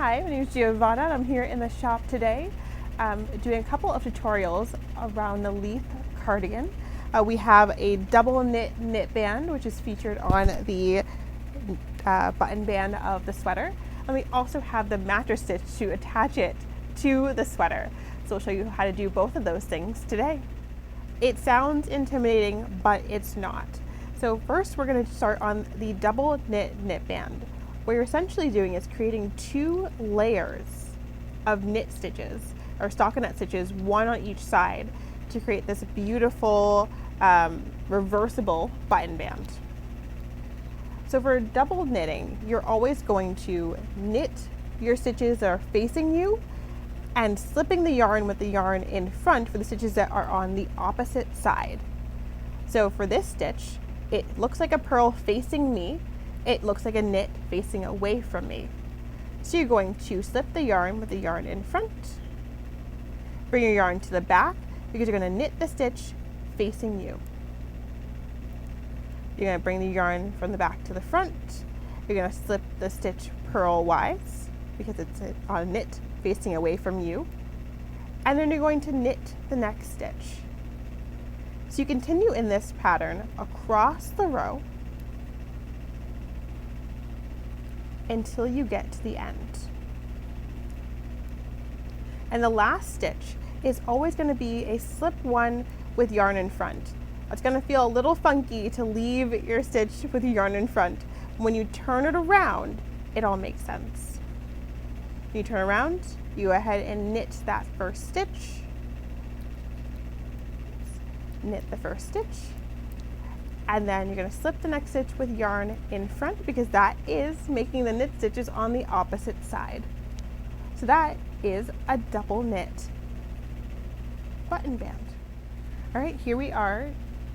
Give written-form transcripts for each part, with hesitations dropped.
Hi, my name is Giavanna and I'm here in the shop today doing a couple of tutorials around the Leith Cardigan. We have a double knit band which is featured on the button band of the sweater, and we also have the mattress stitch to attach it to the sweater. So we'll show you how to do both of those things today. It sounds intimidating, but it's not. So first we're going to start on the double knit band. What you're essentially doing is creating two layers of knit stitches or stockinette stitches, one on each side, to create this beautiful reversible button band. So for double knitting, you're always going to knit your stitches that are facing you and slipping the yarn with the yarn in front for the stitches that are on the opposite side. So for this stitch, it looks like a purl facing me. It looks like a knit facing away from me. So you're going to slip the yarn with the yarn in front, bring your yarn to the back because you're going to knit the stitch facing you. You're going to bring the yarn from the back to the front. You're going to slip the stitch purlwise because it's a knit facing away from you. And then you're going to knit the next stitch. So you continue in this pattern across the row until you get to the end. And the last stitch is always going to be a slip one with yarn in front. It's going to feel a little funky to leave your stitch with yarn in front. When you turn it around, it all makes sense. When you turn around, you go ahead and knit that first stitch. Knit the first stitch. And then you're going to slip the next stitch with yarn in front because that is making the knit stitches on the opposite side. So that is a double knit button band. All right, here we are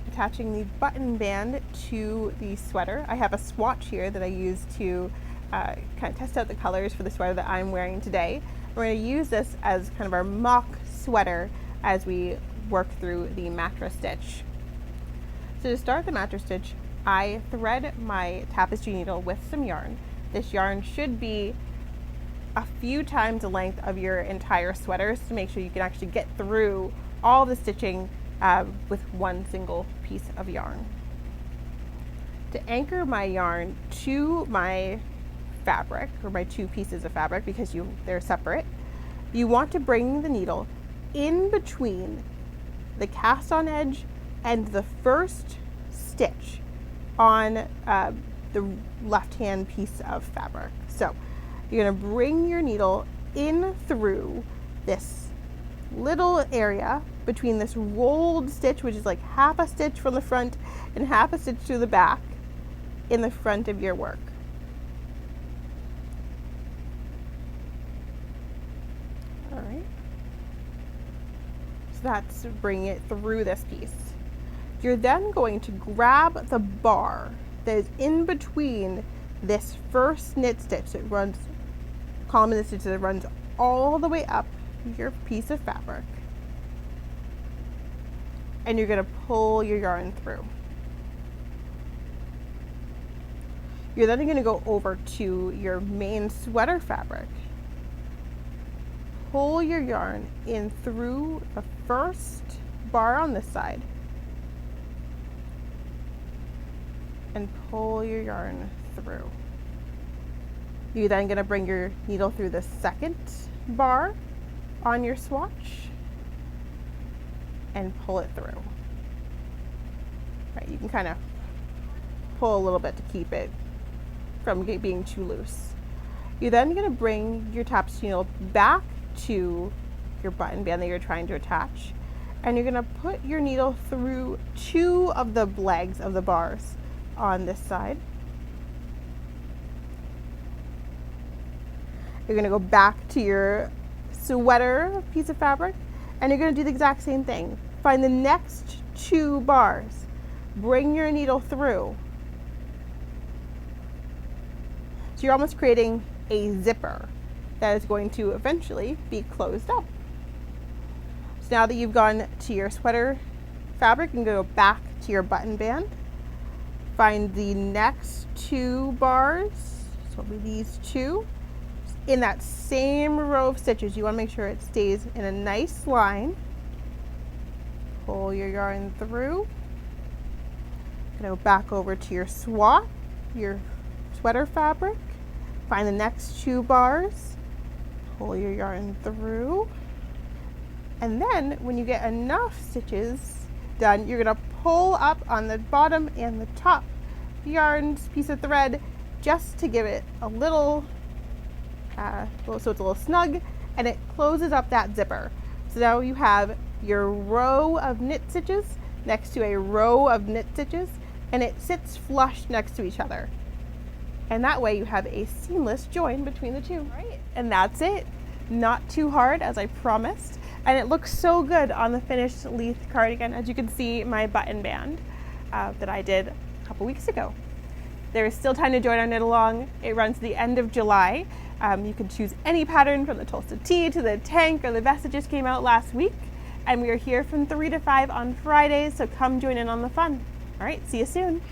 attaching the button band to the sweater. I have a swatch here that I use to kind of test out the colors for the sweater that I'm wearing today. We're going to use this as kind of our mock sweater as we work through the mattress stitch. So to start the mattress stitch, I thread my tapestry needle with some yarn. This yarn should be a few times the length of your entire sweaters to make sure you can actually get through all the stitching with one single piece of yarn. To anchor my yarn to my fabric, or my two pieces of fabric, because they're separate, you want to bring the needle in between the cast on edge and the first stitch on the left hand piece of fabric. So you're going to bring your needle in through this little area between this rolled stitch, which is like half a stitch from the front and half a stitch to the back in the front of your work. All right. So that's bringing it through this piece. You're then going to grab the bar that is in between this first knit stitch that runs, column of the stitch that runs all the way up your piece of fabric. And you're going to pull your yarn through. You're then going to go over to your main sweater fabric. Pull your yarn in through the first bar on this side and pull your yarn through. You're then going to bring your needle through the second bar on your swatch and pull it through. Right, you can kind of pull a little bit to keep it from being too loose. You're then going to bring your tapestry needle back to your button band that you're trying to attach, and you're going to put your needle through two of the legs of the bars on this side. You're going to go back to your sweater piece of fabric and you're going to do the exact same thing. Find the next two bars, bring your needle through. So you're almost creating a zipper that is going to eventually be closed up. So now that you've gone to your sweater fabric, you can go back to your button band. Find the next two bars, so it'll be these two. Just in that same row of stitches, you want to make sure it stays in a nice line. Pull your yarn through. Go back over to your swath, your sweater fabric. Find the next 2 bars. Pull your yarn through. And then when you get enough stitches done, you're going to pull up on the bottom and the top yarns piece of thread just to give it a little, so it's a little snug, and it closes up that zipper. So now you have your row of knit stitches next to a row of knit stitches, and it sits flush next to each other. And that way you have a seamless join between the two. Right. And that's it. Not too hard, as I promised. And it looks so good on the finished Leith cardigan. As you can see, my button band that I did a couple weeks ago. There is still time to join our knit along. It runs to the end of July. You can choose any pattern from the Tulsa Tee to the tank or the vest that just came out last week. And we are here from 3 to 5 on Fridays, so come join in on the fun. All right, see you soon.